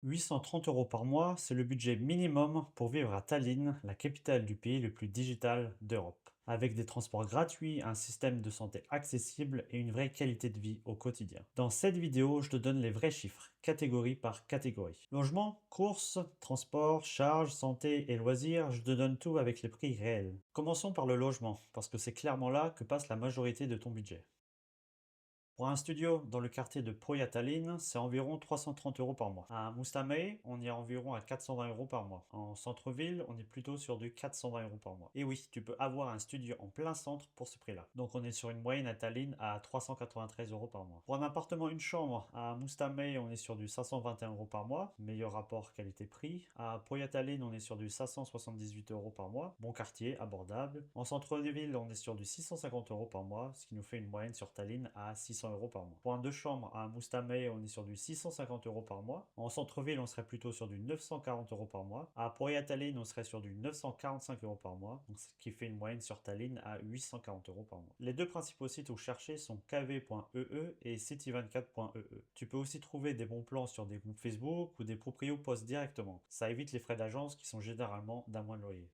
830 euros par mois, c'est le budget minimum pour vivre à Tallinn, la capitale du pays le plus digital d'Europe. Avec des transports gratuits, un système de santé accessible et une vraie qualité de vie au quotidien. Dans cette vidéo, je te donne les vrais chiffres, catégorie par catégorie. Logement, courses, transport, charges, santé et loisirs, je te donne tout avec les prix réels. Commençons par le logement, parce que c'est clairement là que passe la majorité de ton budget. Pour un studio dans le quartier de Pohja Tallinn, c'est environ 330 euros par mois. À Mustamäe, on est environ à 420 euros par mois. En centre-ville, on est plutôt sur du 420 euros par mois. Et oui, tu peux avoir un studio en plein centre pour ce prix-là. Donc on est sur une moyenne à Tallinn à 393 euros par mois. Pour un appartement, une chambre, à Mustamäe, on est sur du 521 euros par mois. Meilleur rapport qualité-prix. À Pohja Tallinn, on est sur du 578 euros par mois. Bon quartier, abordable. En centre-ville, on est sur du 650 euros par mois, ce qui nous fait une moyenne sur Tallinn à 600 euros par mois. Pour un deux chambres à Mustamäe, on est sur du 650 euros par mois. En centre-ville, on serait plutôt sur du 940 euros par mois. À Pohja Tallinn, on serait sur du 945 euros par mois, donc ce qui fait une moyenne sur Tallinn à 840 euros par mois. Les deux principaux sites où chercher sont kv.ee et city24.ee. Tu peux aussi trouver des bons plans sur des groupes Facebook ou des proprios postent directement. Ça évite les frais d'agence qui sont généralement d'un mois de loyer.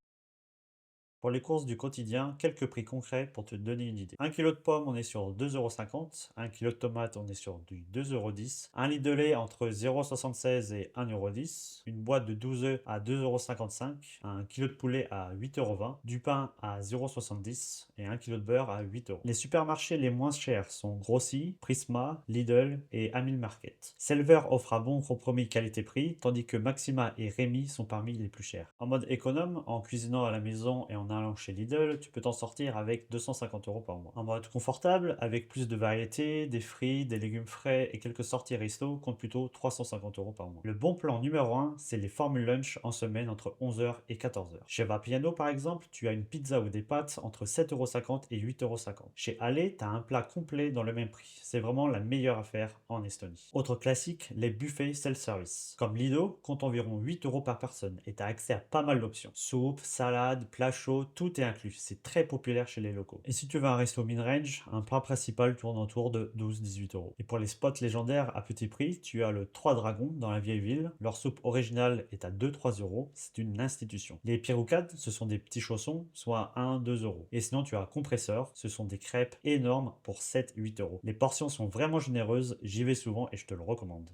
Pour les courses du quotidien, quelques prix concrets pour te donner une idée. 1 kg de pommes, on est sur 2,50 €. 1 kg de tomates, on est sur du 2,10 €. Un litre de lait entre 0,76 € et 1,10 €. Une boîte de 12 œufs à 2,55 €. Un kilo de poulet à 8,20 €. Du pain à 0,70 € et 1 kg de beurre à 8 €. Les supermarchés les moins chers sont Grossi, Prisma, Lidl et Amil Market. Selver offre un bon compromis qualité-prix, tandis que Maxima et Rémy sont parmi les plus chers. En mode économe, en cuisinant à la maison et en allant chez Lidl, tu peux t'en sortir avec 250 euros par mois. En mode confortable, avec plus de variété, des fruits, des légumes frais et quelques sorties resto, compte plutôt 350 euros par mois. Le bon plan numéro 1, c'est les formules lunch en semaine entre 11 h et 14 h. Chez Vapiano par exemple, tu as une pizza ou des pâtes entre 7,50 € et 8,50 €. Chez Ale, tu as un plat complet dans le même prix. C'est vraiment la meilleure affaire en Estonie. Autre classique, les buffets self-service. Comme Lido, compte environ 8 € par personne et tu as accès à pas mal d'options. Soupe, salade, plat chaud, tout est inclus. C'est très populaire chez les locaux. Et si tu veux un resto mid-range, un plat principal tourne autour de 12-18 euros. Et pour les spots légendaires à petit prix, tu as le 3 Dragons dans la vieille ville. Leur soupe originale est à 2-3 euros. C'est une institution. Les piroukades, ce sont des petits chaussons, soit 1-2 euros. Et sinon, tu as compresseur, ce sont des crêpes énormes pour 7-8 euros. Les portions sont vraiment généreuses, j'y vais souvent et je te le recommande.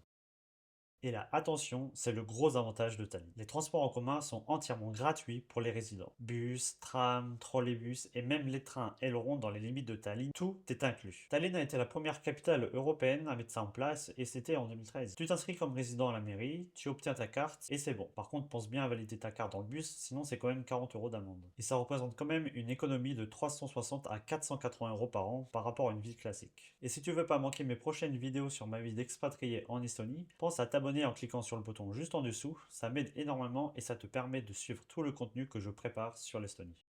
Et là, attention, c'est le gros avantage de Tallinn. Les transports en commun sont entièrement gratuits pour les résidents. Bus, tram, trolleybus et même les trains aileront dans les limites de Tallinn, tout est inclus. Tallinn a été la première capitale européenne à mettre ça en place et c'était en 2013. Tu t'inscris comme résident à la mairie, tu obtiens ta carte et c'est bon. Par contre, pense bien à valider ta carte dans le bus, sinon c'est quand même 40 euros d'amende. Et ça représente quand même une économie de 360 à 480 euros par an par rapport à une ville classique. Et si tu veux pas manquer mes prochaines vidéos sur ma vie d'expatrié en Estonie, pense à t'abonner en cliquant sur le bouton juste en dessous, ça m'aide énormément et ça te permet de suivre tout le contenu que je prépare sur l'Estonie.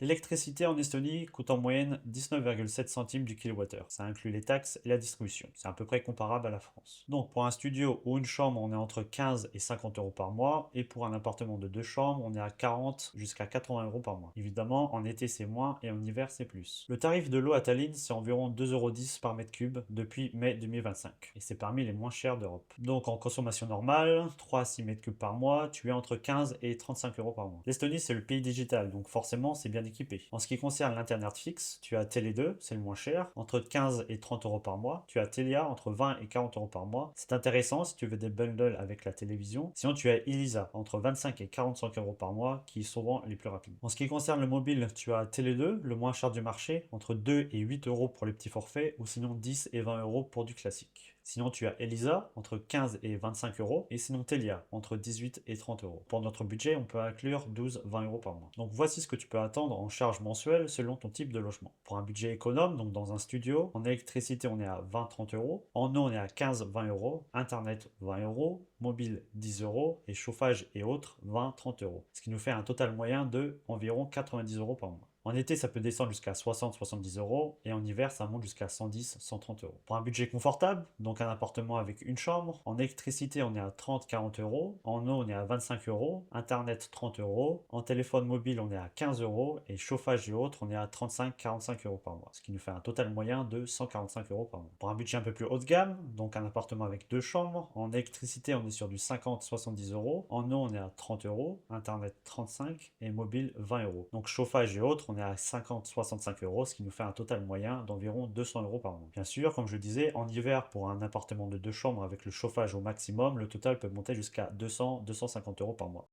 L'électricité en Estonie coûte en moyenne 19,7 centimes du kilowattheure. Ça inclut les taxes et la distribution. C'est à peu près comparable à la France. Donc pour un studio ou une chambre, on est entre 15 et 50 euros par mois. Et pour un appartement de deux chambres, on est à 40 jusqu'à 80 euros par mois. Évidemment, en été c'est moins et en hiver c'est plus. Le tarif de l'eau à Tallinn, c'est environ 2,10 € par mètre cube depuis mai 2025. Et c'est parmi les moins chers d'Europe. Donc en consommation normale, 3 à 6 mètres cubes par mois, tu es entre 15 et 35 euros par mois. L'Estonie, c'est le pays digital, donc forcément c'est bien équipé. En ce qui concerne l'internet fixe, tu as Tele2, c'est le moins cher, entre 15 et 30 euros par mois. Tu as Telia, entre 20 et 40 euros par mois. C'est intéressant si tu veux des bundles avec la télévision. Sinon, tu as Elisa, entre 25 et 45 euros par mois, qui sont souvent les plus rapides. En ce qui concerne le mobile, tu as Tele2, le moins cher du marché, entre 2 et 8 euros pour les petits forfaits, ou sinon 10 et 20 euros pour du classique. Sinon, tu as Elisa, entre 15 et 25 euros, et sinon Telia, entre 18 et 30 euros. Pour notre budget, on peut inclure 12-20 euros par mois. Donc voici ce que tu peux attendre en charge mensuelle selon ton type de logement. Pour un budget économe, donc dans un studio, en électricité, on est à 20-30 euros, en eau, on est à 15-20 euros, internet 20 euros, mobile 10 euros, et chauffage et autres 20-30 euros. Ce qui nous fait un total moyen de environ 90 euros par mois. En été, ça peut descendre jusqu'à 60-70 euros et en hiver, ça monte jusqu'à 110-130 euros. Pour un budget confortable, donc un appartement avec une chambre, en électricité, on est à 30-40 euros, en eau, on est à 25 euros, internet 30 euros, en téléphone mobile, on est à 15 euros et chauffage et autres, on est à 35-45 euros par mois, ce qui nous fait un total moyen de 145 euros par mois. Pour un budget un peu plus haut de gamme, donc un appartement avec deux chambres, en électricité, on est sur du 50-70 euros, en eau, on est à 30 euros, internet 35 et mobile 20 euros. Donc chauffage et autres, on est à 50-65 euros, ce qui nous fait un total moyen d'environ 200 euros par mois. Bien sûr, comme je le disais, en hiver, pour un appartement de deux chambres avec le chauffage au maximum, le total peut monter jusqu'à 200-250 euros par mois.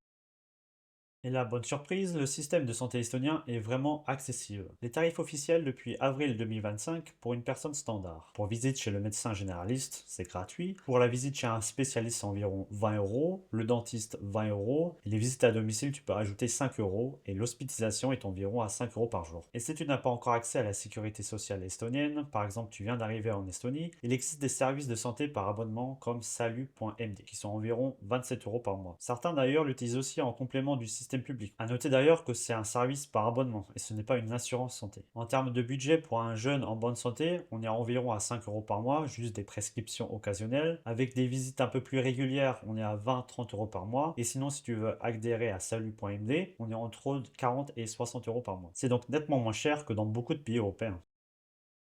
Et la bonne surprise, le système de santé estonien est vraiment accessible. Les tarifs officiels depuis avril 2025 pour une personne standard. Pour visite chez le médecin généraliste, c'est gratuit. Pour la visite chez un spécialiste, c'est environ 20 euros. Le dentiste, 20 euros. Et les visites à domicile, tu peux rajouter 5 euros. Et l'hospitalisation est environ à 5 euros par jour. Et si tu n'as pas encore accès à la sécurité sociale estonienne, par exemple tu viens d'arriver en Estonie, il existe des services de santé par abonnement comme salut.md qui sont environ 27 euros par mois. Certains d'ailleurs l'utilisent aussi en complément du système public. À noter d'ailleurs que c'est un service par abonnement et ce n'est pas une assurance santé. En termes de budget pour un jeune en bonne santé, on est environ à 5 euros par mois, juste des prescriptions occasionnelles. Avec des visites un peu plus régulières, on est à 20-30 euros par mois. Et sinon, si tu veux adhérer à salut.md, on est entre 40 et 60 euros par mois. C'est donc nettement moins cher que dans beaucoup de pays européens.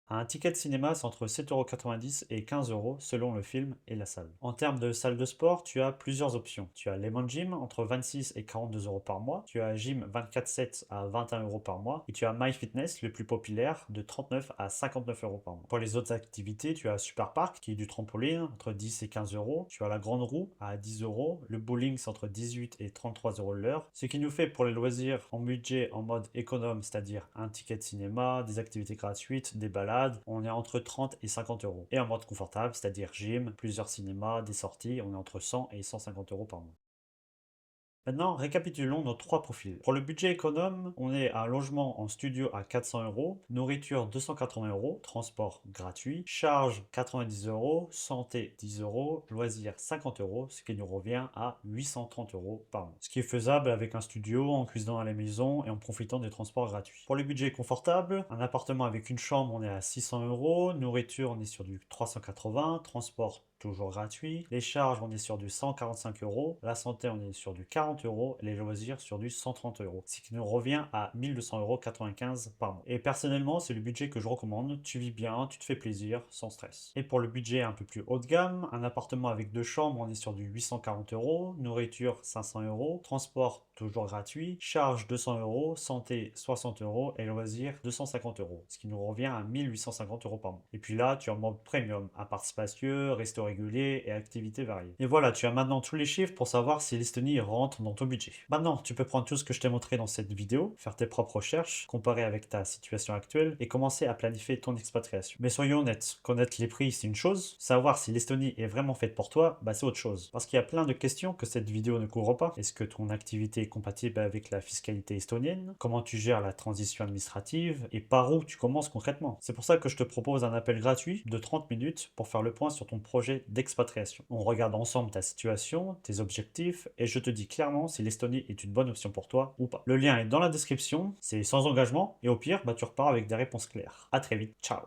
Un ticket de cinéma, c'est entre 7,90 € et 15 euros selon le film et la salle. En termes de salle de sport, tu as plusieurs options. Tu as Lemon Gym entre 26 et 42 euros par mois. Tu as Gym 24/7 à 21 euros par mois. Et tu as MyFitness, le plus populaire, de 39 à 59 euros par mois. Pour les autres activités, tu as Super Park, qui est du trampoline, entre 10 et 15 euros. Tu as la grande roue à 10 euros. Le bowling, c'est entre 18 et 33 euros l'heure. Ce qui nous fait pour les loisirs en budget en mode économe, c'est-à-dire un ticket de cinéma, des activités gratuites, des balades, on est entre 30 et 50 euros. Et en mode confortable, c'est-à-dire gym, plusieurs cinémas, des sorties, on est entre 100 et 150 euros par mois. Maintenant, récapitulons nos trois profils. Pour le budget économe, on est à un logement en studio à 400 euros, nourriture 280 euros, transport gratuit, charge 90 euros, santé 10 euros, loisirs 50 euros, ce qui nous revient à 830 euros par mois. Ce qui est faisable avec un studio, en cuisinant à la maison et en profitant des transports gratuits. Pour le budget confortable, un appartement avec une chambre, on est à 600 euros, nourriture, on est sur du 380, transport toujours gratuit. Les charges, on est sur du 145 euros. La santé, on est sur du 40 euros. Les loisirs, sur du 130 euros. Ce qui nous revient à 1200,95 euros par mois. Et personnellement, c'est le budget que je recommande. Tu vis bien, tu te fais plaisir, sans stress. Et pour le budget un peu plus haut de gamme, un appartement avec deux chambres, on est sur du 840 euros. Nourriture, 500 euros. Transport, toujours gratuit. Charge, 200 euros. Santé, 60 euros. Et loisirs, 250 euros. Ce qui nous revient à 1850 euros par mois. Et puis là, tu as en mode premium, appart spacieux, resto régulier et activités variées. Et voilà, tu as maintenant tous les chiffres pour savoir si l'Estonie rentre dans ton budget. Maintenant, tu peux prendre tout ce que je t'ai montré dans cette vidéo, faire tes propres recherches, comparer avec ta situation actuelle et commencer à planifier ton expatriation. Mais soyons honnêtes, connaître les prix c'est une chose, savoir si l'Estonie est vraiment faite pour toi, bah c'est autre chose. Parce qu'il y a plein de questions que cette vidéo ne couvre pas. Est-ce que ton activité est compatible avec la fiscalité estonienne? Comment tu gères la transition administrative? Et par où tu commences concrètement? C'est pour ça que je te propose un appel gratuit de 30 minutes pour faire le point sur ton projet d'expatriation. On regarde ensemble ta situation, tes objectifs, et je te dis clairement si l'Estonie est une bonne option pour toi ou pas. Le lien est dans la description, c'est sans engagement, et au pire, bah, tu repars avec des réponses claires. À très vite, ciao.